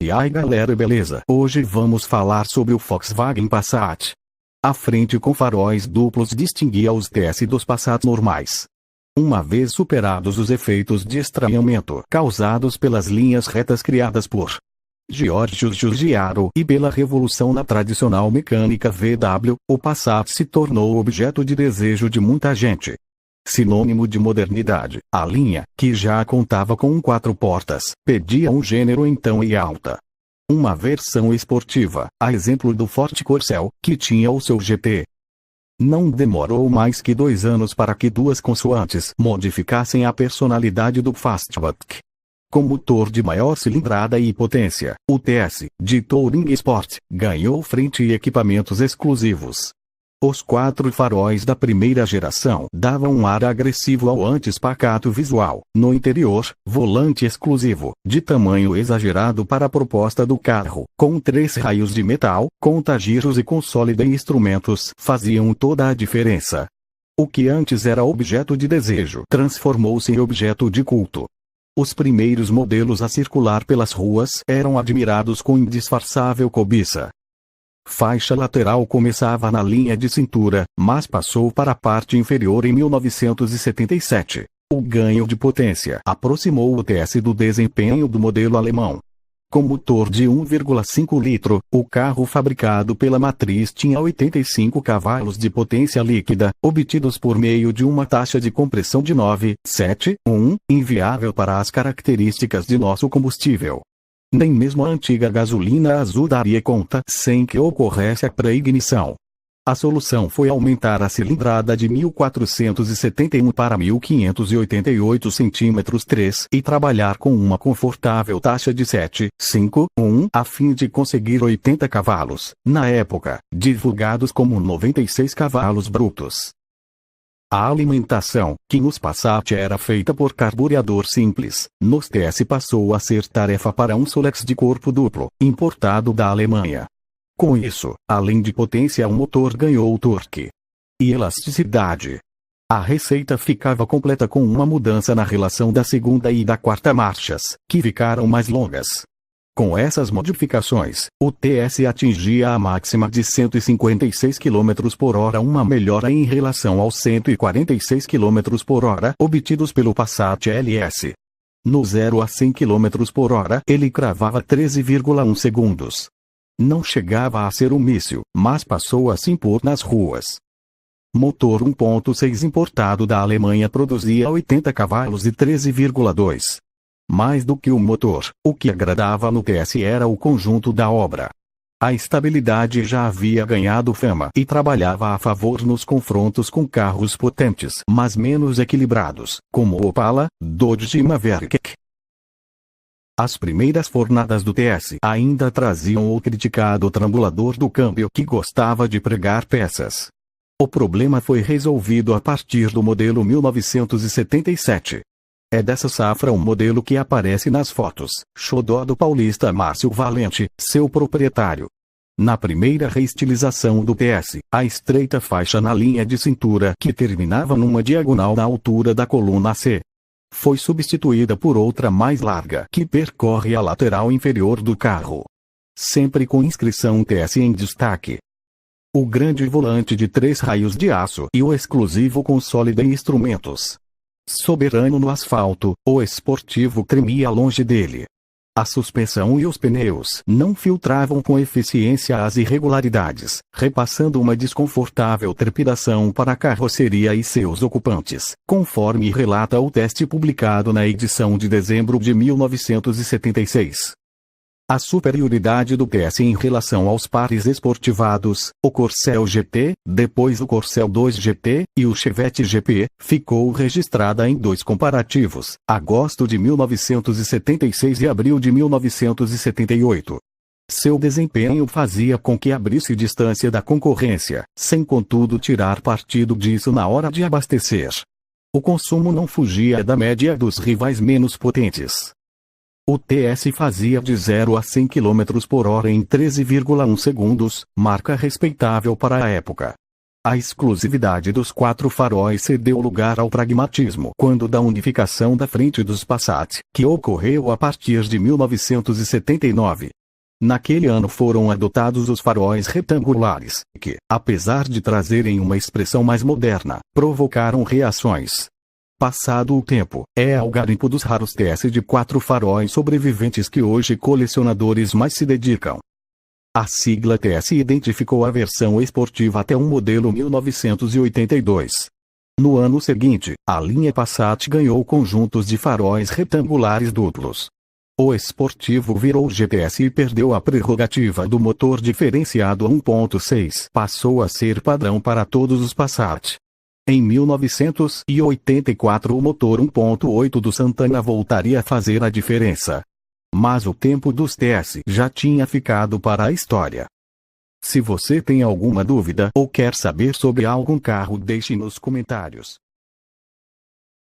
E aí galera, beleza? Hoje vamos falar sobre o Volkswagen Passat. A frente com faróis duplos distinguia os TS dos Passats normais. Uma vez superados os efeitos de estranhamento causados pelas linhas retas criadas por Giorgio Giugiaro e pela revolução na tradicional mecânica VW, o Passat se tornou objeto de desejo de muita gente. Sinônimo de modernidade, a linha, que já contava com 4 portas, pedia um gênero então e alta. Uma versão esportiva, a exemplo do Ford Corcel, que tinha o seu GT. Não demorou mais que 2 anos para que 2 consoantes modificassem a personalidade do Fastback. Com motor de maior cilindrada e potência, o TS, de Touring Sport, ganhou frente e equipamentos exclusivos. Os 4 faróis da primeira geração davam um ar agressivo ao antes pacato visual. No interior, volante exclusivo, de tamanho exagerado para a proposta do carro, com 3 raios de metal, contagiros e console de instrumentos faziam toda a diferença. O que antes era objeto de desejo transformou-se em objeto de culto. Os primeiros modelos a circular pelas ruas eram admirados com indisfarçável cobiça. Faixa lateral começava na linha de cintura, mas passou para a parte inferior em 1977. O ganho de potência aproximou o TS do desempenho do modelo alemão. Com motor de 1,5 litro, o carro fabricado pela matriz tinha 85 cavalos de potência líquida, obtidos por meio de uma taxa de compressão de 9,71, inviável para as características de nosso combustível. Nem mesmo a antiga gasolina azul daria conta sem que ocorresse a pré-ignição. A solução foi aumentar a cilindrada de 1.471 para 1.588 cm3 e trabalhar com uma confortável taxa de 7,51 a fim de conseguir 80 cavalos, na época, divulgados como 96 cavalos brutos. A alimentação, que nos Passat era feita por carburador simples, nos TS passou a ser tarefa para um Solex de corpo duplo, importado da Alemanha. Com isso, além de potência, o motor ganhou torque e elasticidade. A receita ficava completa com uma mudança na relação da segunda e da quarta marchas, que ficaram mais longas. Com essas modificações, o TS atingia a máxima de 156 km por hora, uma melhora em relação aos 146 km por hora obtidos pelo Passat LS. No 0 a 100 km por hora, ele cravava 13,1 segundos. Não chegava a ser um míssil, mas passou a se impor nas ruas. Motor 1.6 importado da Alemanha produzia 80 cavalos e 13,2. Mais do que o motor, o que agradava no TS era o conjunto da obra. A estabilidade já havia ganhado fama e trabalhava a favor nos confrontos com carros potentes, mas menos equilibrados, como o Opala, Dodge e Maverick. As primeiras fornadas do TS ainda traziam o criticado trambulador do câmbio que gostava de pregar peças. O problema foi resolvido a partir do modelo 1977. É dessa safra um modelo que aparece nas fotos, xodó do paulista Márcio Valente, seu proprietário. Na primeira reestilização do TS, a estreita faixa na linha de cintura que terminava numa diagonal na altura da coluna C foi substituída por outra mais larga que percorre a lateral inferior do carro, sempre com inscrição TS em destaque. O grande volante de 3 raios de aço e o exclusivo console de instrumentos. Soberano no asfalto, o esportivo tremia longe dele. A suspensão e os pneus não filtravam com eficiência as irregularidades, repassando uma desconfortável trepidação para a carroceria e seus ocupantes, conforme relata o teste publicado na edição de dezembro de 1976. A superioridade do TS em relação aos pares esportivados, o Corcel GT, depois o Corcel 2 GT, e o Chevette GP, ficou registrada em 2 comparativos, agosto de 1976 e abril de 1978. Seu desempenho fazia com que abrisse distância da concorrência, sem contudo tirar partido disso na hora de abastecer. O consumo não fugia da média dos rivais menos potentes. O TS fazia de 0 a 100 km por hora em 13,1 segundos, marca respeitável para a época. A exclusividade dos 4 faróis cedeu lugar ao pragmatismo quando da unificação da frente dos Passat, que ocorreu a partir de 1979. Naquele ano foram adotados os faróis retangulares, que, apesar de trazerem uma expressão mais moderna, provocaram reações. Passado o tempo, é ao garimpo dos raros TS de 4 faróis sobreviventes que hoje colecionadores mais se dedicam. A sigla TS identificou a versão esportiva até um modelo 1982. No ano seguinte, a linha Passat ganhou conjuntos de faróis retangulares duplos. O esportivo virou GTS e perdeu a prerrogativa do motor diferenciado a 1.6. Passou a ser padrão para todos os Passat. Em 1984 o motor 1.8 do Santana voltaria a fazer a diferença. Mas o tempo dos TS já tinha ficado para a história. Se você tem alguma dúvida ou quer saber sobre algum carro, deixe nos comentários.